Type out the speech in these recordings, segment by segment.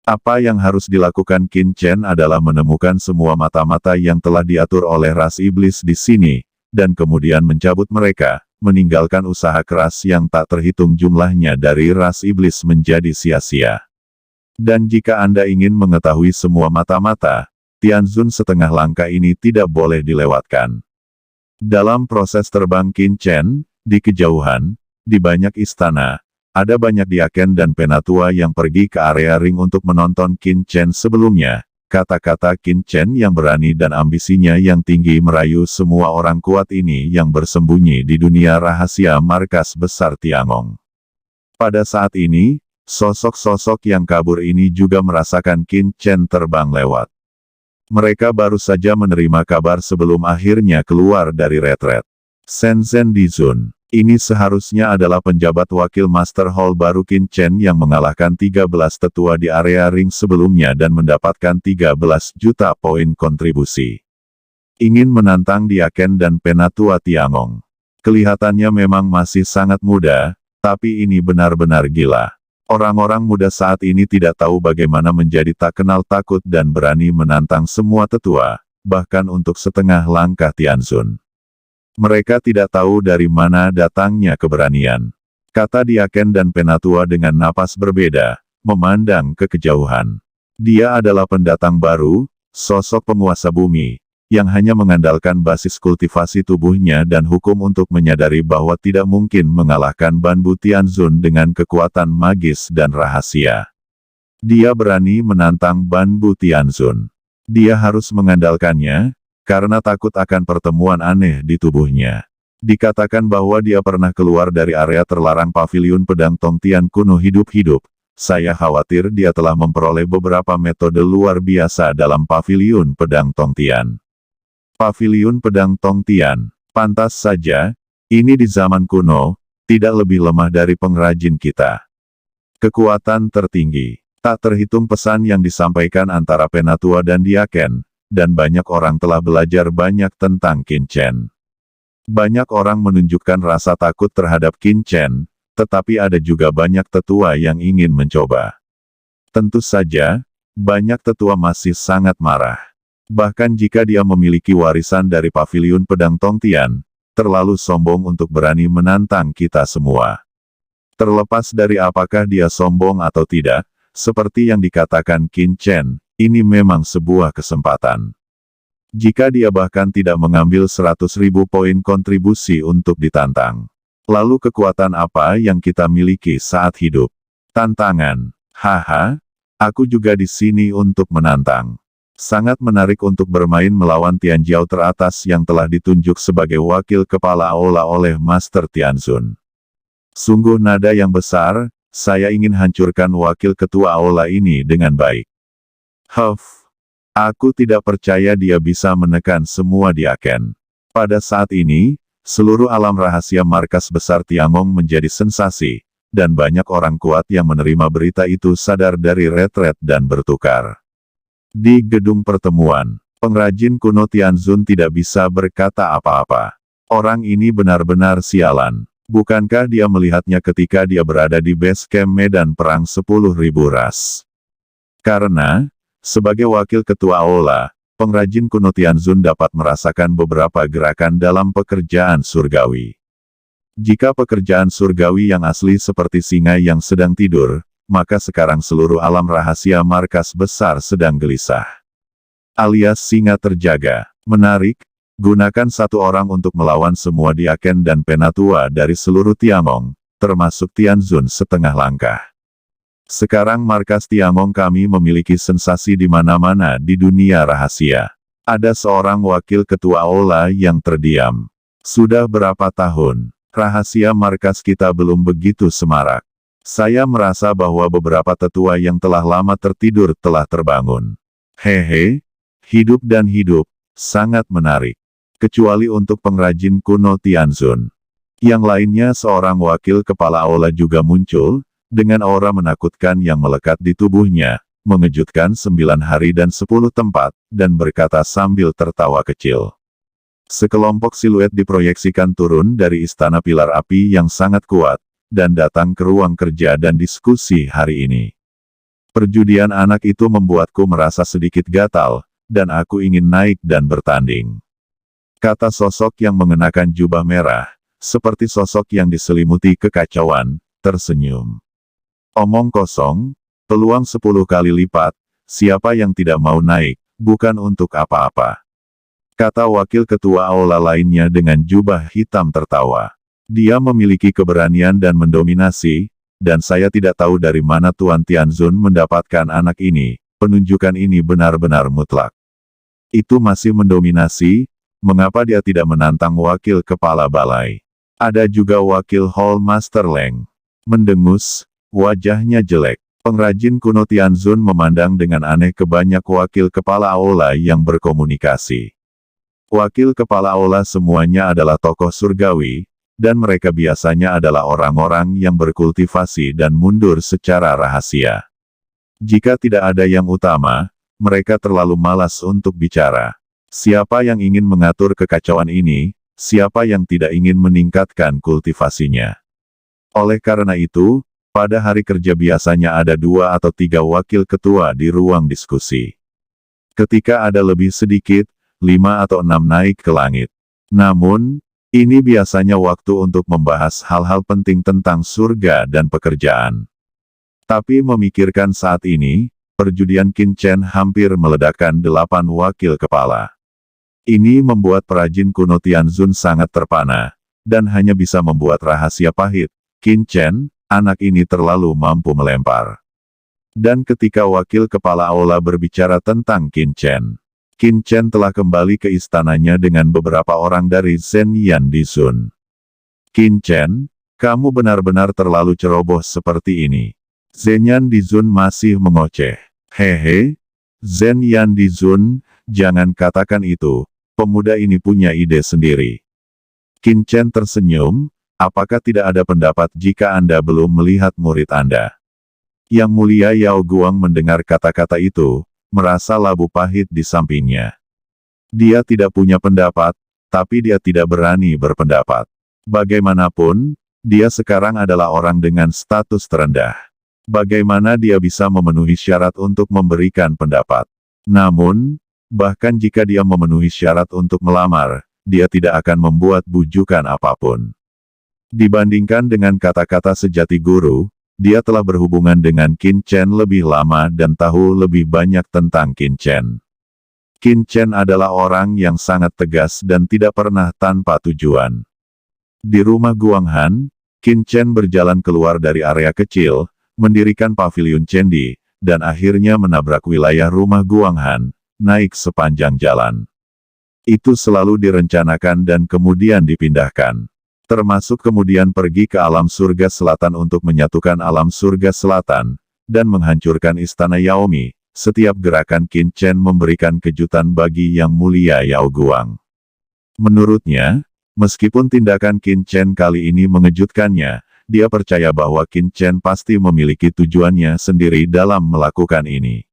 Apa yang harus dilakukan Qin Chen adalah menemukan semua mata-mata yang telah diatur oleh ras iblis di sini, dan kemudian mencabut mereka, meninggalkan usaha keras yang tak terhitung jumlahnya dari ras iblis menjadi sia-sia. Dan jika Anda ingin mengetahui semua mata-mata, Tianzun setengah langkah ini tidak boleh dilewatkan. Dalam proses terbang Qin Chen, di kejauhan, di banyak istana, ada banyak diaken dan penatua yang pergi ke area ring untuk menonton Qin Chen sebelumnya. Kata-kata Qin Chen yang berani dan ambisinya yang tinggi merayu semua orang kuat ini yang bersembunyi di dunia rahasia markas besar Tiangong. Pada saat ini, sosok-sosok yang kabur ini juga merasakan Qin Chen terbang lewat. Mereka baru saja menerima kabar sebelum akhirnya keluar dari retret. Shenzhen Dizun. Ini seharusnya adalah penjabat wakil Master Hall baru Qin Chen yang mengalahkan 13 tetua di area ring sebelumnya dan mendapatkan 13 juta poin kontribusi. Ingin menantang diaken dan penatua Tiangong. Kelihatannya memang masih sangat muda, tapi ini benar-benar gila. Orang-orang muda saat ini tidak tahu bagaimana menjadi tak kenal takut dan berani menantang semua tetua, bahkan untuk setengah langkah Tianzun. Mereka tidak tahu dari mana datangnya keberanian. Kata diaken dan penatua dengan napas berbeda, memandang ke kejauhan. Dia adalah pendatang baru, sosok penguasa bumi, yang hanya mengandalkan basis kultivasi tubuhnya dan hukum untuk menyadari bahwa tidak mungkin mengalahkan Banbu Tianzun dengan kekuatan magis dan rahasia. Dia berani menantang Banbu Tianzun. Dia harus mengandalkannya, karena takut akan pertemuan aneh di tubuhnya. Dikatakan bahwa dia pernah keluar dari area terlarang paviliun pedang Tongtian kuno hidup-hidup. Saya khawatir dia telah memperoleh beberapa metode luar biasa dalam paviliun pedang Tongtian. Paviliun pedang Tongtian, pantas saja, ini di zaman kuno, tidak lebih lemah dari pengrajin kita. Kekuatan tertinggi, tak terhitung pesan yang disampaikan antara penatua dan diaken, dan banyak orang telah belajar banyak tentang Qin Chen. Banyak orang menunjukkan rasa takut terhadap Qin Chen, tetapi ada juga banyak tetua yang ingin mencoba. Tentu saja, banyak tetua masih sangat marah. Bahkan jika dia memiliki warisan dari paviliun pedang Tongtian, terlalu sombong untuk berani menantang kita semua. Terlepas dari apakah dia sombong atau tidak, seperti yang dikatakan Qin Chen, ini memang sebuah kesempatan. Jika dia bahkan tidak mengambil 100.000 poin kontribusi untuk ditantang. Lalu kekuatan apa yang kita miliki saat hidup? Tantangan. Haha, aku juga di sini untuk menantang. Sangat menarik untuk bermain melawan Tianjiao teratas yang telah ditunjuk sebagai wakil kepala aula oleh Master Tianzun. Sungguh nada yang besar, saya ingin hancurkan wakil ketua aula ini dengan baik. Aku tidak percaya dia bisa menekan semua diaken. Pada saat ini, seluruh alam rahasia markas besar Tiangong menjadi sensasi, dan banyak orang kuat yang menerima berita itu sadar dari retret dan bertukar. Di gedung pertemuan, pengrajin kuno Tianzun tidak bisa berkata apa-apa. Orang ini benar-benar sialan. Bukankah dia melihatnya ketika dia berada di base camp medan perang 10.000 ras? Karena, sebagai wakil ketua aula, pengrajin kuno Tianzun dapat merasakan beberapa gerakan dalam pekerjaan surgawi. Jika pekerjaan surgawi yang asli seperti singa yang sedang tidur, maka sekarang seluruh alam rahasia markas besar sedang gelisah. Alias singa terjaga. Menarik, gunakan satu orang untuk melawan semua diaken dan penatua dari seluruh Tiangong, termasuk Tianzun setengah langkah. Sekarang markas Tiangong kami memiliki sensasi di mana-mana di dunia rahasia. Ada seorang wakil ketua aula yang terdiam. Sudah berapa tahun, rahasia markas kita belum begitu semarak. Saya merasa bahwa beberapa tetua yang telah lama tertidur telah terbangun. Hehe, hidup dan hidup, sangat menarik. Kecuali untuk pengrajin kuno Tianzun. Yang lainnya seorang wakil kepala aula juga muncul, dengan aura menakutkan yang melekat di tubuhnya, mengejutkan 9 hari dan 10 tempat, dan berkata sambil tertawa kecil. Sekelompok siluet diproyeksikan turun dari istana pilar api yang sangat kuat, dan datang ke ruang kerja dan diskusi hari ini. Perjudian anak itu membuatku merasa sedikit gatal, dan aku ingin naik dan bertanding. Kata sosok yang mengenakan jubah merah, seperti sosok yang diselimuti kekacauan, tersenyum. Omong kosong, peluang 10 kali lipat, siapa yang tidak mau naik, bukan untuk apa-apa. Kata wakil ketua aula lainnya dengan jubah hitam tertawa. Dia memiliki keberanian dan mendominasi, dan saya tidak tahu dari mana Tuan Tianzun mendapatkan anak ini, penunjukan ini benar-benar mutlak. Itu masih mendominasi, mengapa dia tidak menantang wakil kepala balai? Ada juga wakil Hall Master Leng. Mendengus, wajahnya jelek. Pengrajin kuno Tianzun memandang dengan aneh ke banyak wakil kepala aula yang berkomunikasi. Wakil kepala aula semuanya adalah tokoh surgawi, dan mereka biasanya adalah orang-orang yang berkultivasi dan mundur secara rahasia. Jika tidak ada yang utama, mereka terlalu malas untuk bicara. Siapa yang ingin mengatur kekacauan ini, siapa yang tidak ingin meningkatkan kultivasinya. Oleh karena itu, pada hari kerja biasanya ada 2 atau 3 wakil ketua di ruang diskusi. Ketika ada lebih sedikit, 5 atau 6 naik ke langit. Namun, ini biasanya waktu untuk membahas hal-hal penting tentang surga dan pekerjaan. Tapi memikirkan saat ini, perjudian Qin Chen hampir meledakkan 8 wakil kepala. Ini membuat perajin kuno Tianzun sangat terpana, dan hanya bisa membuat rahasia pahit. Qin Chen, anak ini terlalu mampu melempar. Dan ketika wakil kepala aula berbicara tentang Qin Chen telah kembali ke istananya dengan beberapa orang dari Zhen Yan Dizun. Qin Chen, kamu benar-benar terlalu ceroboh seperti ini. Zhen Yan Dizun masih mengoceh. Hehe, Zhen Yan Dizun, jangan katakan itu, pemuda ini punya ide sendiri. Qin Chen tersenyum, apakah tidak ada pendapat jika Anda belum melihat murid Anda? Yang mulia Yao Guang mendengar kata-kata itu, merasa labu pahit di sampingnya. Dia tidak punya pendapat, tapi dia tidak berani berpendapat. Bagaimanapun, dia sekarang adalah orang dengan status terendah. Bagaimana dia bisa memenuhi syarat untuk memberikan pendapat? Namun, bahkan jika dia memenuhi syarat untuk melamar, dia tidak akan membuat bujukan apapun. Dibandingkan dengan kata-kata sejati guru, dia telah berhubungan dengan Qin Chen lebih lama dan tahu lebih banyak tentang Qin Chen. Qin Chen adalah orang yang sangat tegas dan tidak pernah tanpa tujuan. Di rumah Guang Han, Qin Chen berjalan keluar dari area kecil, mendirikan pavilion Chendi, dan akhirnya menabrak wilayah rumah Guang Han, naik sepanjang jalan. Itu selalu direncanakan dan kemudian dipindahkan. Termasuk kemudian pergi ke alam surga selatan untuk menyatukan alam surga selatan, dan menghancurkan istana Yaomi. Setiap gerakan Qin Chen memberikan kejutan bagi Yang Mulia Yao Guang. Menurutnya, meskipun tindakan Qin Chen kali ini mengejutkannya, dia percaya bahwa Qin Chen pasti memiliki tujuannya sendiri dalam melakukan ini.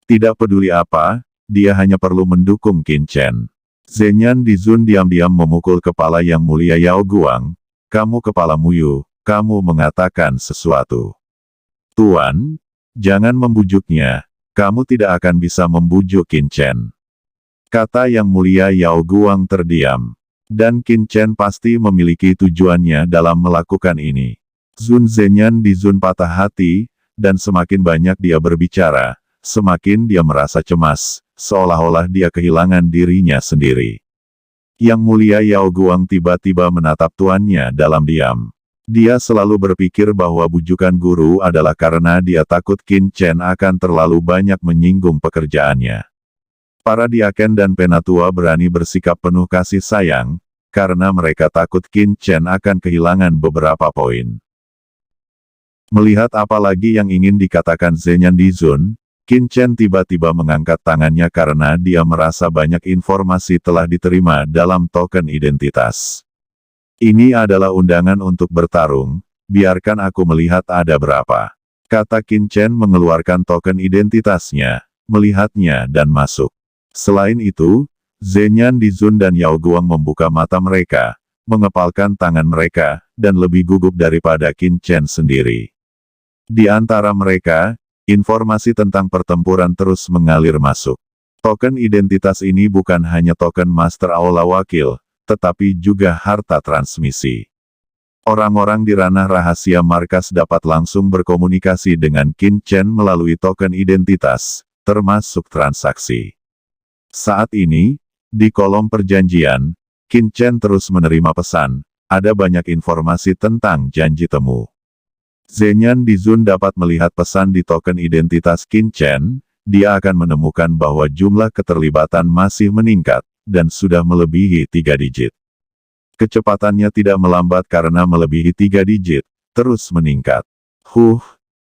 Tidak peduli apa, dia hanya perlu mendukung Qin Chen. Zhen Yan Dizun diam-diam memukul kepala Yang Mulia Yao Guang. Kamu kepala Muyu, kamu mengatakan sesuatu. Tuan, jangan membujuknya, kamu tidak akan bisa membujuk Qin Chen. Kata Yang Mulia Yao Guang terdiam. Dan Qin Chen pasti memiliki tujuannya dalam melakukan ini. Zun Zhen Yan Dizun patah hati, dan semakin banyak dia berbicara, semakin dia merasa cemas, seolah-olah dia kehilangan dirinya sendiri. Yang Mulia Yao Guang tiba-tiba menatap tuannya dalam diam. Dia selalu berpikir bahwa bujukan guru adalah karena dia takut Qin Chen akan terlalu banyak menyinggung pekerjaannya. Para diaken dan penatua berani bersikap penuh kasih sayang, karena mereka takut Qin Chen akan kehilangan beberapa poin. Melihat apa lagi yang ingin dikatakan Zhen Yan Dizun, Qin Chen tiba-tiba mengangkat tangannya karena dia merasa banyak informasi telah diterima dalam token identitas. Ini adalah undangan untuk bertarung, biarkan aku melihat ada berapa. Kata Qin Chen mengeluarkan token identitasnya, melihatnya dan masuk. Selain itu, Zhen Yan Dizun dan Yao Guang membuka mata mereka, mengepalkan tangan mereka, dan lebih gugup daripada Qin Chen sendiri. Di antara mereka, Informasi tentang pertempuran terus mengalir masuk. Token identitas ini bukan hanya token Master Aula Wakil, tetapi juga harta transmisi. Orang-orang di ranah rahasia markas dapat langsung berkomunikasi dengan Qin Chen melalui token identitas, termasuk transaksi. Saat ini, di kolom perjanjian, Qin Chen terus menerima pesan, ada banyak informasi tentang janji temu. Zhenyan Dizun dapat melihat pesan di token identitas Qin Chen, dia akan menemukan bahwa jumlah keterlibatan masih meningkat, dan sudah melebihi 3 digit. Kecepatannya tidak melambat karena melebihi 3 digit, terus meningkat.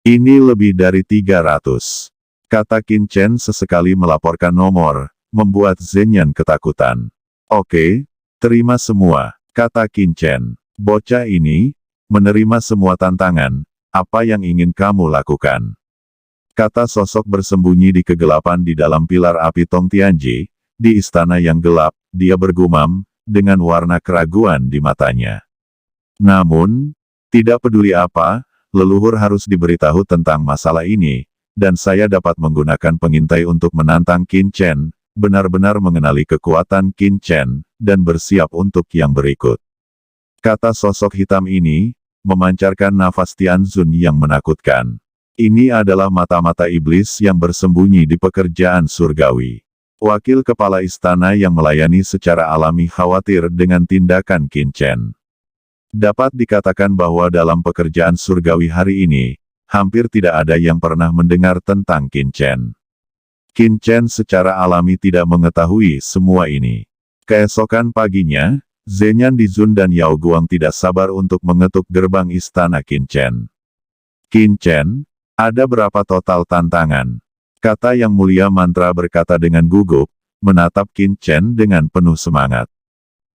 Ini lebih dari 300. Kata Qin Chen sesekali melaporkan nomor, membuat Zhenyan ketakutan. Oke, terima semua, kata Qin Chen. Bocah ini, menerima semua tantangan, apa yang ingin kamu lakukan? Kata sosok bersembunyi di kegelapan di dalam pilar api Tong Tianji, di istana yang gelap, dia bergumam, dengan warna keraguan di matanya. Namun, tidak peduli apa, leluhur harus diberitahu tentang masalah ini, dan saya dapat menggunakan pengintai untuk menantang Qin Chen, benar-benar mengenali kekuatan Qin Chen, dan bersiap untuk yang berikut. Kata sosok hitam ini, memancarkan nafas Tianzun yang menakutkan. Ini adalah mata-mata iblis yang bersembunyi di pekerjaan surgawi. Wakil kepala istana yang melayani secara alami khawatir dengan tindakan Qin Chen. Dapat dikatakan bahwa dalam pekerjaan surgawi hari ini, hampir tidak ada yang pernah mendengar tentang Qin Chen. Qin Chen secara alami tidak mengetahui semua ini. Keesokan paginya, Zhenyan Dizun dan Yao Guang tidak sabar untuk mengetuk gerbang istana Qin Chen. Qin Chen, ada berapa total tantangan? Kata Yang Mulia Mantra berkata dengan gugup, menatap Qin Chen dengan penuh semangat.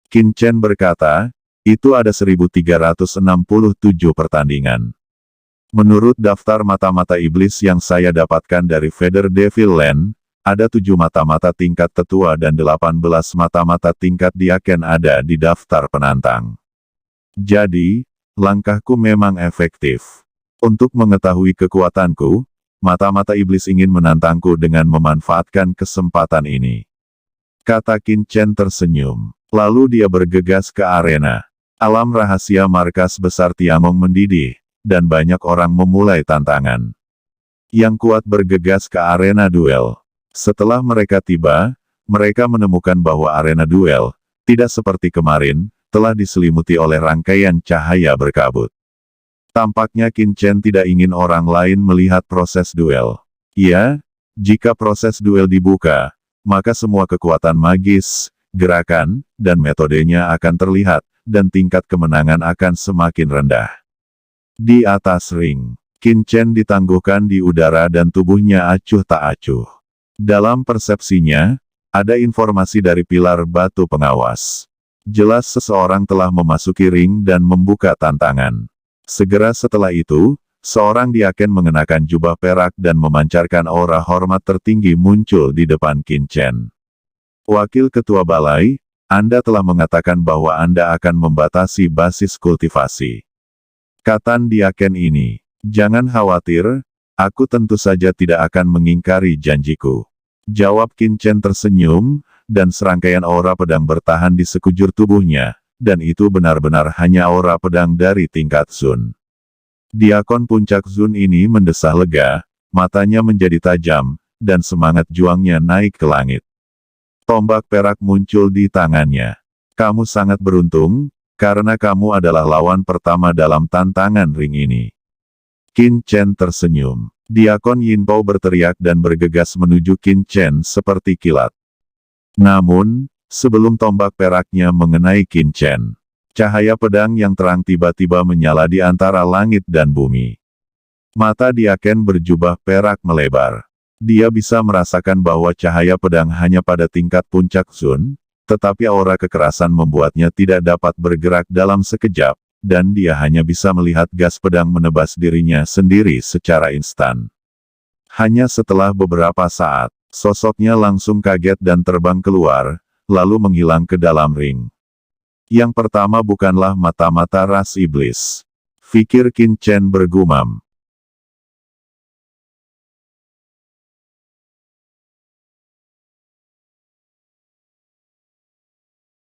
Qin Chen berkata, itu ada 1367 pertandingan. Menurut daftar mata-mata iblis yang saya dapatkan dari Feather Devil Land, ada 7 mata-mata tingkat tetua dan 18 mata-mata tingkat diaken ada di daftar penantang. Jadi, langkahku memang efektif. Untuk mengetahui kekuatanku, mata-mata iblis ingin menantangku dengan memanfaatkan kesempatan ini. Kata Qin Chen tersenyum. Lalu dia bergegas ke arena. Alam rahasia markas besar Tiangong mendidih, dan banyak orang memulai tantangan. Yang kuat bergegas ke arena duel. Setelah mereka tiba, mereka menemukan bahwa arena duel, tidak seperti kemarin, telah diselimuti oleh rangkaian cahaya berkabut. Tampaknya Qin Chen tidak ingin orang lain melihat proses duel. Ya, jika proses duel dibuka, maka semua kekuatan magis, gerakan, dan metodenya akan terlihat, dan tingkat kemenangan akan semakin rendah. Di atas ring, Qin Chen ditangguhkan di udara dan tubuhnya acuh tak acuh. Dalam persepsinya, ada informasi dari pilar batu pengawas. Jelas seseorang telah memasuki ring dan membuka tantangan. Segera setelah itu, seorang diaken mengenakan jubah perak dan memancarkan aura hormat tertinggi muncul di depan Qin Chen. Wakil Ketua Balai, Anda telah mengatakan bahwa Anda akan membatasi basis kultivasi. Katan diaken ini, jangan khawatir, aku tentu saja tidak akan mengingkari janjiku. Jawab Qin Chen tersenyum, dan serangkaian aura pedang bertahan di sekujur tubuhnya, dan itu benar-benar hanya aura pedang dari tingkat Zun. Diakon puncak Zun ini mendesah lega, matanya menjadi tajam, dan semangat juangnya naik ke langit. Tombak perak muncul di tangannya. Kamu sangat beruntung, karena kamu adalah lawan pertama dalam tantangan ring ini. Qin Chen tersenyum. Diakon Yinpao berteriak dan bergegas menuju Qin Chen seperti kilat. Namun, sebelum tombak peraknya mengenai Qin Chen, cahaya pedang yang terang tiba-tiba menyala di antara langit dan bumi. Mata diaken berjubah perak melebar. Dia bisa merasakan bahwa cahaya pedang hanya pada tingkat puncak Zun, tetapi aura kekerasan membuatnya tidak dapat bergerak dalam sekejap, dan dia hanya bisa melihat gas pedang menebas dirinya sendiri secara instan. Hanya setelah beberapa saat, sosoknya langsung kaget dan terbang keluar, lalu menghilang ke dalam ring. Yang pertama bukanlah mata-mata ras iblis. Fikir Qin Chen bergumam.